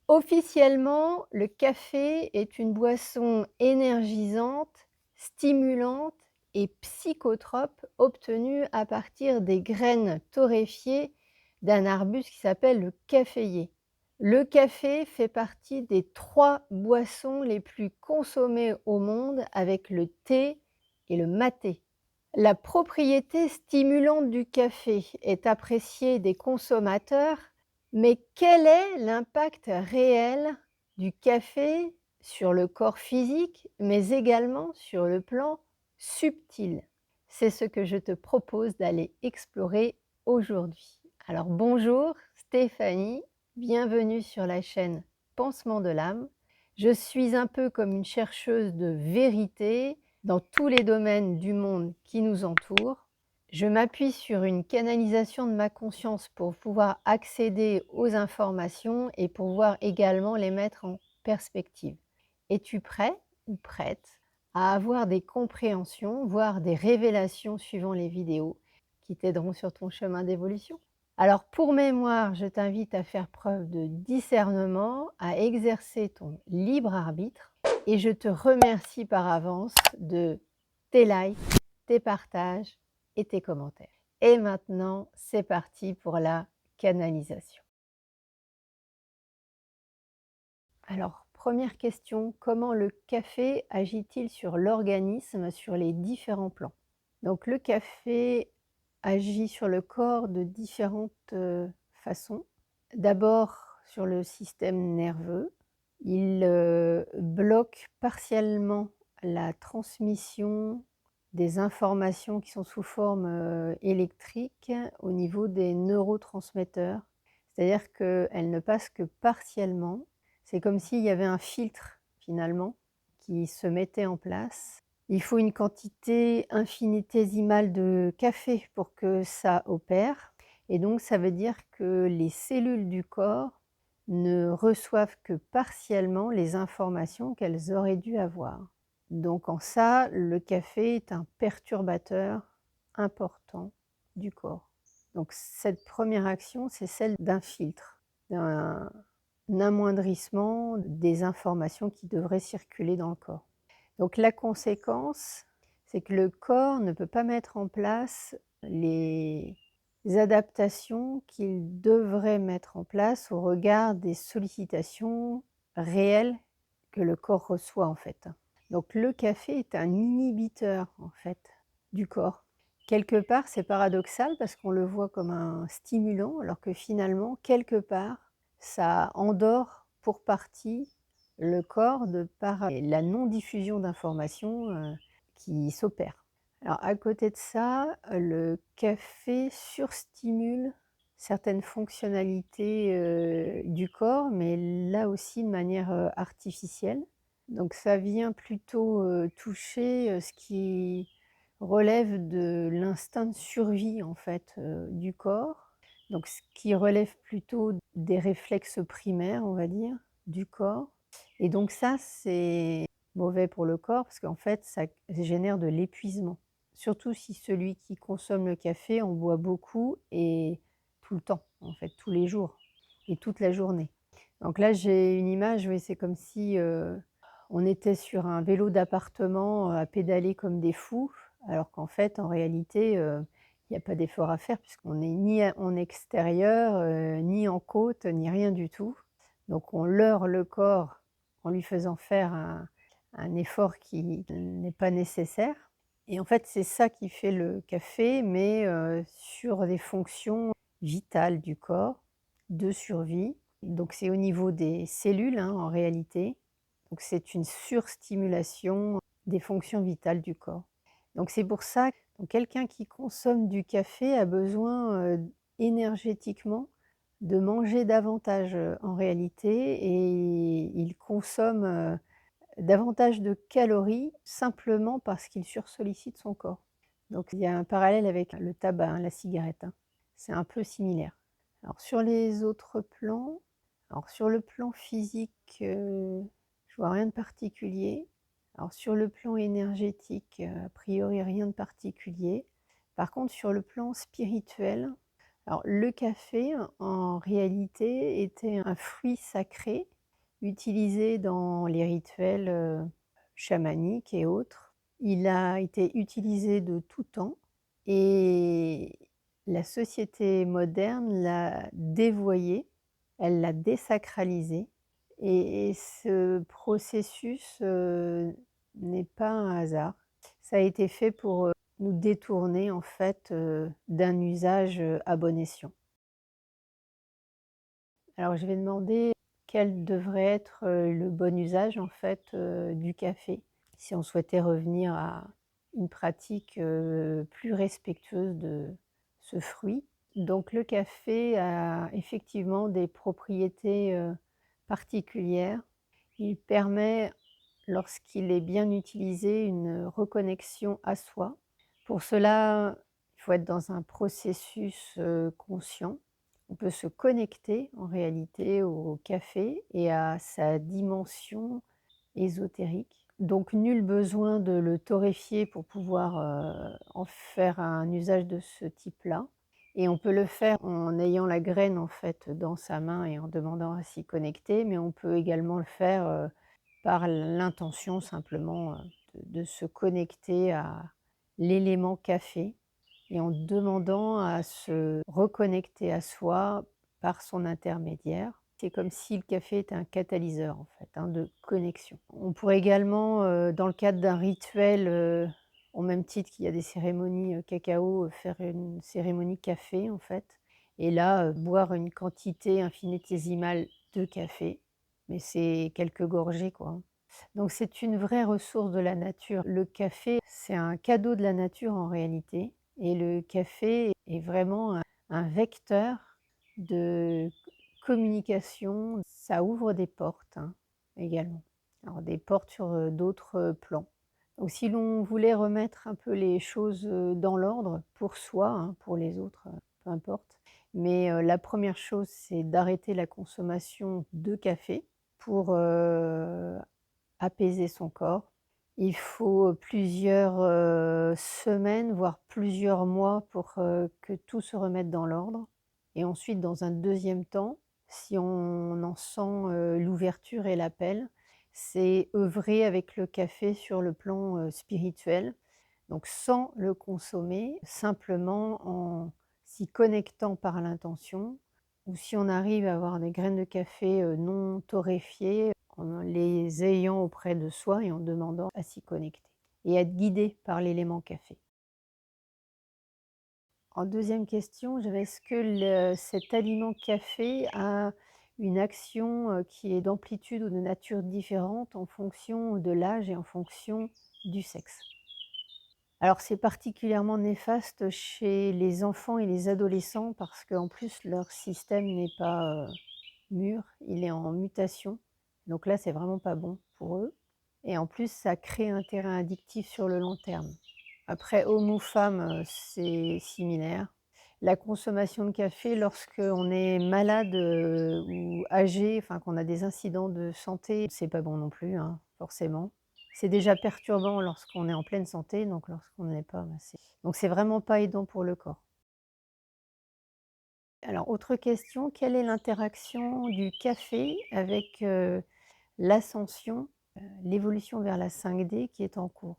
Officiellement, le café est une boisson énergisante, stimulante et psychotrope obtenue à partir des graines torréfiées d'un arbuste qui s'appelle le caféier. Le café fait partie des 3 boissons les plus consommées au monde avec le thé et le maté. La propriété stimulante du café est appréciée des consommateurs, mais quel est l'impact réel du café sur le corps physique, mais également sur le plan subtil? C'est ce que je te propose d'aller explorer aujourd'hui. Alors bonjour Stéphanie, bienvenue sur la chaîne Pansement de l'âme. Je suis un peu comme une chercheuse de vérité dans tous les domaines du monde qui nous entourent. Je m'appuie sur une canalisation de ma conscience pour pouvoir accéder aux informations et pouvoir également les mettre en perspective. Es-tu prêt ou prête à avoir des compréhensions, voire des révélations suivant les vidéos qui t'aideront sur ton chemin d'évolution? Alors pour mémoire, je t'invite à faire preuve de discernement, à exercer ton libre arbitre et je te remercie par avance de tes likes, tes partages et tes commentaires. Et maintenant, c'est parti pour la canalisation. Alors, première question, comment le café agit-il sur l'organisme sur les différents plans? Donc le café agit sur le corps de différentes façons. D'abord sur le système nerveux, il bloque partiellement la transmission des informations qui sont sous forme électrique au niveau des neurotransmetteurs. C'est-à-dire qu'elles ne passent que partiellement. C'est comme s'il y avait un filtre finalement qui se mettait en place. Il faut une quantité infinitésimale de café pour que ça opère et donc ça veut dire que les cellules du corps ne reçoivent que partiellement les informations qu'elles auraient dû avoir. Donc en ça, le café est un perturbateur important du corps. Donc cette première action, c'est celle d'un filtre, d'un amoindrissement des informations qui devraient circuler dans le corps. Donc la conséquence, c'est que le corps ne peut pas mettre en place les adaptations qu'il devrait mettre en place au regard des sollicitations réelles que le corps reçoit en fait. Donc le café est un inhibiteur en fait du corps. Quelque part, c'est paradoxal parce qu'on le voit comme un stimulant, alors que finalement, quelque part, ça endort pour partie le corps de par la non-diffusion d'informations qui s'opère. Alors à côté de ça, le café surstimule certaines fonctionnalités du corps, mais là aussi de manière artificielle. Donc ça vient plutôt toucher ce qui relève de l'instinct de survie en fait du corps. Donc ce qui relève plutôt des réflexes primaires, on va dire, du corps. Et donc ça, c'est mauvais pour le corps parce qu'en fait, ça génère de l'épuisement. Surtout si celui qui consomme le café en boit beaucoup et tout le temps, en fait, tous les jours et toute la journée. Donc là, j'ai une image, oui, c'est comme si on était sur un vélo d'appartement à pédaler comme des fous, alors qu'en fait, en réalité, il n'y a pas d'effort à faire puisqu'on n'est ni en extérieur, ni en côte, ni rien du tout. Donc on leurre le corps en lui faisant faire un effort qui n'est pas nécessaire. Et en fait, c'est ça qui fait le café, mais sur des fonctions vitales du corps, de survie. Donc c'est au niveau des cellules, hein, en réalité. Donc c'est une surstimulation des fonctions vitales du corps. Donc c'est pour ça que quelqu'un qui consomme du café a besoin énergétiquement de manger davantage en réalité et il consomme davantage de calories simplement parce qu'il sursollicite son corps. Donc il y a un parallèle avec le tabac, hein, la cigarette, hein. C'est un peu similaire. Alors sur les autres plans, alors sur le plan physique, je vois rien de particulier. Alors sur le plan énergétique, a priori rien de particulier. Par contre sur le plan spirituel, alors le café en réalité était un fruit sacré utilisé dans les rituels, chamaniques et autres. Il a été utilisé de tout temps et la société moderne l'a dévoyé, elle l'a désacralisé et ce processus, n'est pas un hasard. Ça a été fait pour, nous détourner en fait, d'un usage, à bon escient. Alors je vais demander quel devrait être, le bon usage en fait, du café, si on souhaitait revenir à une pratique, plus respectueuse de ce fruit. Donc le café a effectivement des propriétés, particulières. Il permet, lorsqu'il est bien utilisé, une reconnexion à soi. Pour cela, il faut être dans un processus, conscient. On peut se connecter en réalité au café et à sa dimension ésotérique. Donc nul besoin de le torréfier pour pouvoir, en faire un usage de ce type-là. Et on peut le faire en ayant la graine en fait dans sa main et en demandant à s'y connecter, mais on peut également le faire, par l'intention simplement, de se connecter à l'élément café et en demandant à se reconnecter à soi par son intermédiaire. C'est comme si le café était un catalyseur en fait, hein, de connexion. On pourrait également, dans le cadre d'un rituel, au même titre qu'il y a des cérémonies, cacao, faire une cérémonie café en fait et là, boire une quantité infinitésimale de café, mais c'est quelques gorgées quoi, hein. Donc c'est une vraie ressource de la nature. Le café, c'est un cadeau de la nature en réalité et le café est vraiment un vecteur de communication. Ça ouvre des portes, hein, également. Alors des portes sur, d'autres, plans. Donc si l'on voulait remettre un peu les choses, dans l'ordre pour soi, hein, pour les autres, peu importe. Mais, la première chose, c'est d'arrêter la consommation de café pour, apaiser son corps. Il faut plusieurs, semaines, voire plusieurs mois pour, que tout se remette dans l'ordre et ensuite dans un deuxième temps, si on en sent, l'ouverture et l'appel, c'est œuvrer avec le café sur le plan, spirituel. Donc sans le consommer, simplement en s'y connectant par l'intention ou si on arrive à avoir des graines de café, non torréfiées, en les ayant auprès de soi et en demandant à s'y connecter et à être guidé par l'élément café. En deuxième question, j'avais est-ce que cet aliment café a une action, qui est d'amplitude ou de nature différente en fonction de l'âge et en fonction du sexe? Alors c'est particulièrement néfaste chez les enfants et les adolescents parce qu'en plus leur système n'est pas, mûr, il est en mutation. Donc là, c'est vraiment pas bon pour eux et en plus ça crée un terrain addictif sur le long terme. Après homme ou femme, c'est similaire. La consommation de café lorsqu'on est malade, ou âgé, enfin qu'on a des incidents de santé, c'est pas bon non plus, hein, forcément. C'est déjà perturbant lorsqu'on est en pleine santé, donc lorsqu'on n'est pas, bah, c'est vraiment pas aidant pour le corps. Alors autre question, quelle est l'interaction du café avec, l'ascension, l'évolution vers la 5D qui est en cours?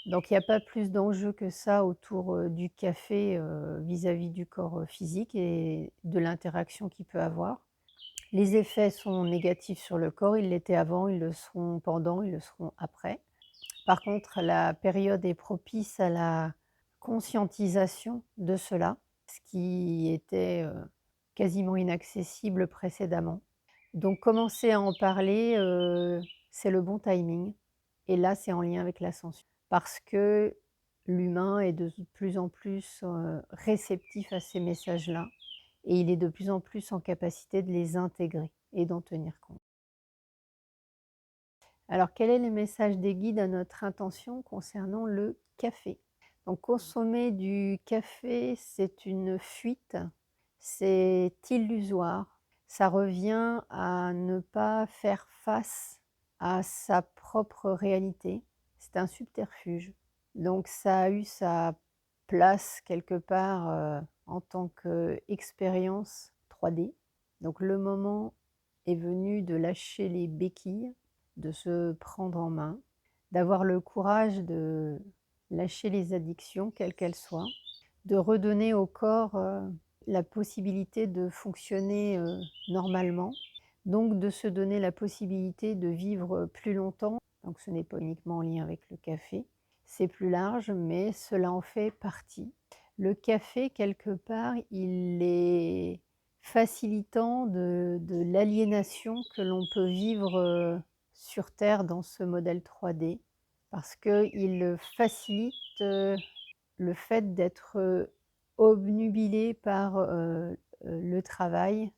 Donc il n'y a pas plus d'enjeux que ça autour, du café, vis-à-vis du corps, physique et de l'interaction qu'il peut avoir. Les effets sont négatifs sur le corps, ils l'étaient avant, ils le seront pendant, ils le seront après. Par contre, la période est propice à la conscientisation de cela, ce qui était, quasiment inaccessible précédemment. Donc commencer à en parler, c'est le bon timing et là, c'est en lien avec l'ascension. Parce que l'humain est de plus en plus, réceptif à ces messages-là et il est de plus en plus en capacité de les intégrer et d'en tenir compte. Alors quel est le message des guides à notre intention concernant le café? Donc consommer du café, c'est une fuite, c'est illusoire. Ça revient à ne pas faire face à sa propre réalité. C'est un subterfuge. Donc ça a eu sa place quelque part, en tant qu'expérience 3D. Donc le moment est venu de lâcher les béquilles, de se prendre en main, d'avoir le courage de lâcher les addictions, quelles qu'elles soient, de redonner au corps, la possibilité de fonctionner, normalement, donc de se donner la possibilité de vivre plus longtemps. Donc ce n'est pas uniquement en lien avec le café, c'est plus large, mais cela en fait partie. Le café, quelque part, il est facilitant de l'aliénation que l'on peut vivre, sur terre dans ce modèle 3D, parce qu'il facilite, le fait d'être, obnubilé par, le travail,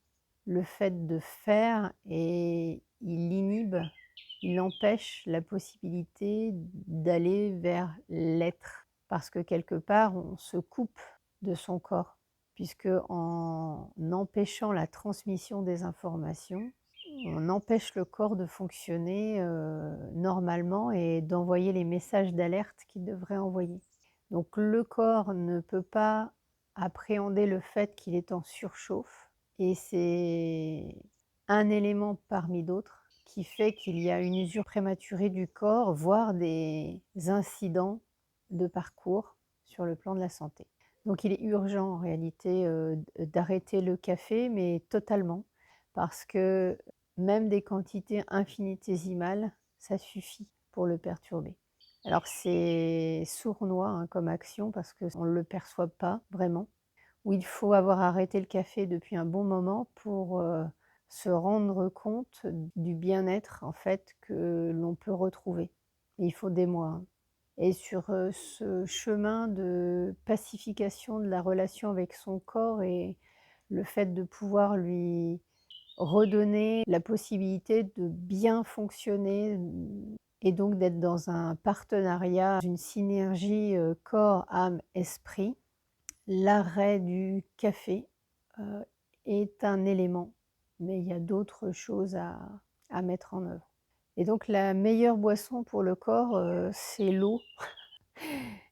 le fait de faire, et il inhibe, il empêche la possibilité d'aller vers l'être. Parce que quelque part, on se coupe de son corps, puisque en empêchant la transmission des informations, on empêche le corps de fonctionner, normalement, et d'envoyer les messages d'alerte qu'il devrait envoyer. Donc le corps ne peut pas appréhender le fait qu'il est en surchauffe, et c'est un élément parmi d'autres qui fait qu'il y a une usure prématurée du corps, voire des incidents de parcours sur le plan de la santé. Donc il est urgent en réalité, d'arrêter le café, mais totalement, parce que même des quantités infinitésimales, ça suffit pour le perturber. Alors c'est sournois, hein, comme action, parce qu'on ne le perçoit pas vraiment, où il faut avoir arrêté le café depuis un bon moment pour, se rendre compte du bien-être, en fait, que l'on peut retrouver. Il faut des mois, hein. Et sur, ce chemin de pacification de la relation avec son corps, et le fait de pouvoir lui redonner la possibilité de bien fonctionner, et donc d'être dans un partenariat, une synergie, corps, âme, esprit. L'arrêt du café, heu, est un élément, mais il y a d'autres choses à mettre en œuvre. Et donc la meilleure boisson pour le corps, c'est l'eau.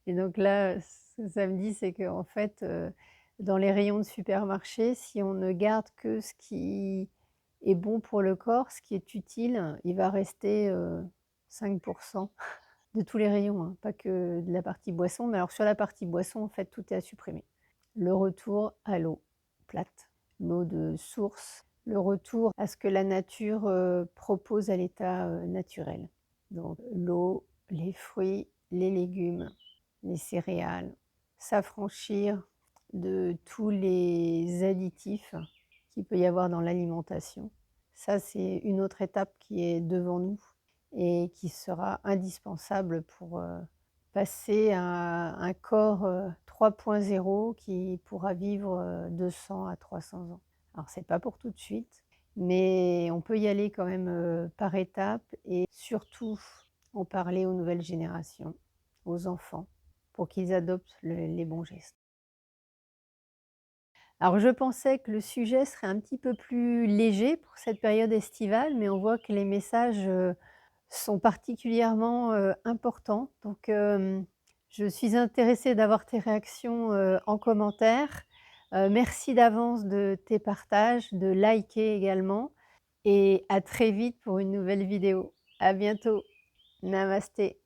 Et donc là, ce que ça me dit, c'est qu'en fait, dans les rayons de supermarché, si on ne garde que ce qui est bon pour le corps, ce qui est utile, il va rester, 5 de tous les rayons, hein, pas que de la partie boisson. Mais alors sur la partie boisson, en fait, tout est à supprimer. Le retour à l'eau plate, l'eau de source, le retour à ce que la nature, propose à l'état, naturel. Donc l'eau, les fruits, les légumes, les céréales, s'affranchir de tous les additifs qu'il peut y avoir dans l'alimentation. Ça, c'est une autre étape qui est devant nous et qui sera indispensable pour, passer à un corps, 3.0, qui pourra vivre, 200 à 300 ans. Alors c'est pas pour tout de suite, mais on peut y aller quand même, par étapes, et surtout en parler aux nouvelles générations, aux enfants, pour qu'ils adoptent les bons gestes. Alors je pensais que le sujet serait un petit peu plus léger pour cette période estivale, mais on voit que les messages, sont particulièrement, importants. Donc, je suis intéressée d'avoir tes réactions, en commentaire. Merci d'avance de tes partages, de liker également, et à très vite pour une nouvelle vidéo. À bientôt. Namasté.